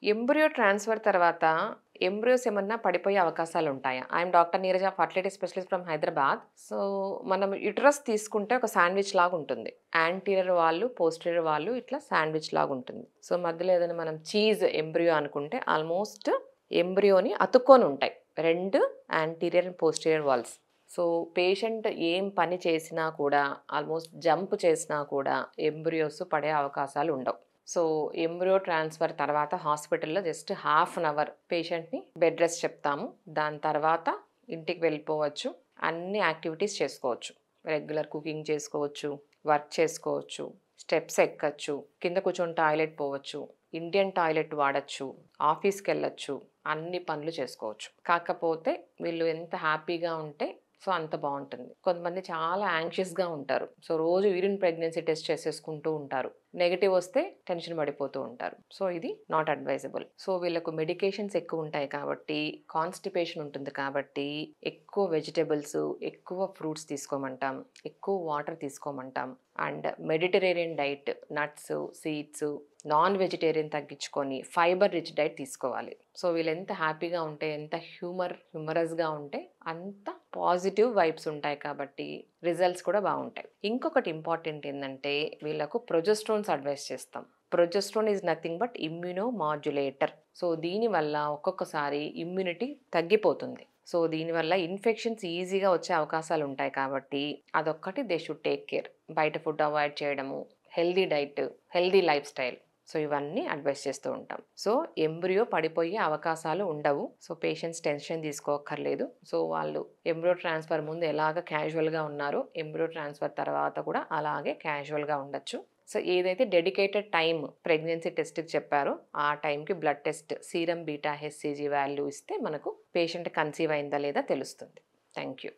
Embryo transfer తర్వాత embryos ఏమన్నా పడిపోయే అవకాశాలుంటాయా? I'm doctor Neeraja, fertility specialist from Hyderabad. So, మనం యుటరస్ తీసుకుంటే ఒక శాండ్‌విచ్ లాగుంటుంది. యాంటీరియర్ వాల్, పోస్టీరియర్ వాల్ ఇట్లా శాండ్‌విచ్ లాగుంటుంది. సో, మధ్యలో ఏదైనా మనం చీజ్ ఎంబ్రియో అనుకుంటే ఆల్మోస్ట్ ఎంబ్రియోని అతుక్కొనుంటాయి. 2 anterior and posterior walls. So, patient ఏం పని చేసినా కూడా ఆల్మోస్ట్ జంప్ చేసినా కూడా ఎంబ్రియోస్ పడే అవకాశాలుండవు. సో, ఎంబ్రియో ట్రాన్స్‌ఫర్ తర్వాత హాస్పిటల్‌లో జస్ట్ హాఫ్ అన్ అవర్ పేషెంట్‌ని బెడ్ రెస్ట్ చెప్తాము. దాని తర్వాత ఇంటికి వెళ్ళిపోవచ్చు. అన్ని యాక్టివిటీస్ చేసుకోవచ్చు. రెగ్యులర్ కుకింగ్ చేసుకోవచ్చు, వర్క్ చేసుకోవచ్చు, స్టెప్స్ ఎక్కచ్చు, కింద కూర్చొని టాయిలెట్ పోవచ్చు, ఇండియన్ టాయిలెట్ వాడొచ్చు, ఆఫీస్‌కెళ్ళొచ్చు, అన్ని పనులు చేసుకోవచ్చు. కాకపోతే వీళ్ళు ఎంత హ్యాపీగా ఉంటే సో, అంత బావుంటుంది. కొంతమంది చాలా యాంగ్షియస్‌గా ఉంటారు. సో, రోజు యూరిన్ ప్రెగ్నెన్సీ టెస్ట్ చేసేసుకుంటూ ఉంటారు. నెగెటివ్ వస్తే టెన్షన్ పడిపోతూ ఉంటారు. సో, ఇది నాట్ అడ్వైజబుల్. సో, వీళ్ళకు మెడికేషన్స్ ఎక్కువుంటాయి కాబట్టి, కాన్‌స్టిపేషన్ ఉంటుంది కాబట్టి, ఎక్కువ వెజిటబుల్స్, ఎక్కువ ఫ్రూట్స్ తీసుకోమంటాం. ఎక్కువ వాటర్ తీసుకోమంటాం. And Mediterranean diet, nuts, seeds, non vegetarian తగ్గించుకొని ఫైబర్ రిచ్ డైట్ తీసుకోవాలి. సో, వీళ్ళెంత హ్యాపీగా ఉంటే, ఎంత హ్యూమరస్‌గా ఉంటే అంత పాజిటివ్ వైబ్స్ ఉంటాయి కాబట్టి రిజల్ట్స్ కూడా బావుంటాయి. ఇంకొకటి ఇంపార్టెంట్ ఏందంటే వీళ్ళకు ప్రొజెస్ట్రోన్స్ అడ్వైస్ చేస్తాం. Progesterone is nothing but immuno modulator. So, దీనివల్ల ఒక్కొక్కసారి ఇమ్యూనిటీ తగ్గిపోతుంది. సో, దీనివల్ల ఇన్ఫెక్షన్స్ ఈజీగా వచ్చే అవకాశాలుంటాయి కాబట్టి అదొక్కటి దే షుడ్ టేక్ కేర్. బయట ఫుడ్ అవాయిడ్ చేయడము, healthy diet, healthy lifestyle. So, ఇవన్నీ అడ్వైస్ చేస్తూ ఉంటాం. సో, ఎంబ్రియో పడిపోయే అవకాశాలు ఉండవు. సో, పేషెంట్స్ టెన్షన్ తీసుకోక్కర్లేదు. సో, వాళ్ళు ఎంబ్రియో ట్రాన్స్‌ఫర్ ముందు ఎలాగ క్యాజువల్‌గా ఉన్నారో ఎంబ్రియో ట్రాన్స్‌ఫర్ తర్వాత కూడా అలాగే క్యాజువల్‌గా ఉండొచ్చు. సో, ఏదైతే డెడికేటెడ్ టైమ్ ప్రెగ్నెన్సీ టెస్ట్‌కి చెప్పారో ఆ టైంకి blood test serum beta HCG value ఇస్తే మనకు పేషెంట్ కన్సీవ్ అయిందా లేదా తెలుస్తుంది. Thank you.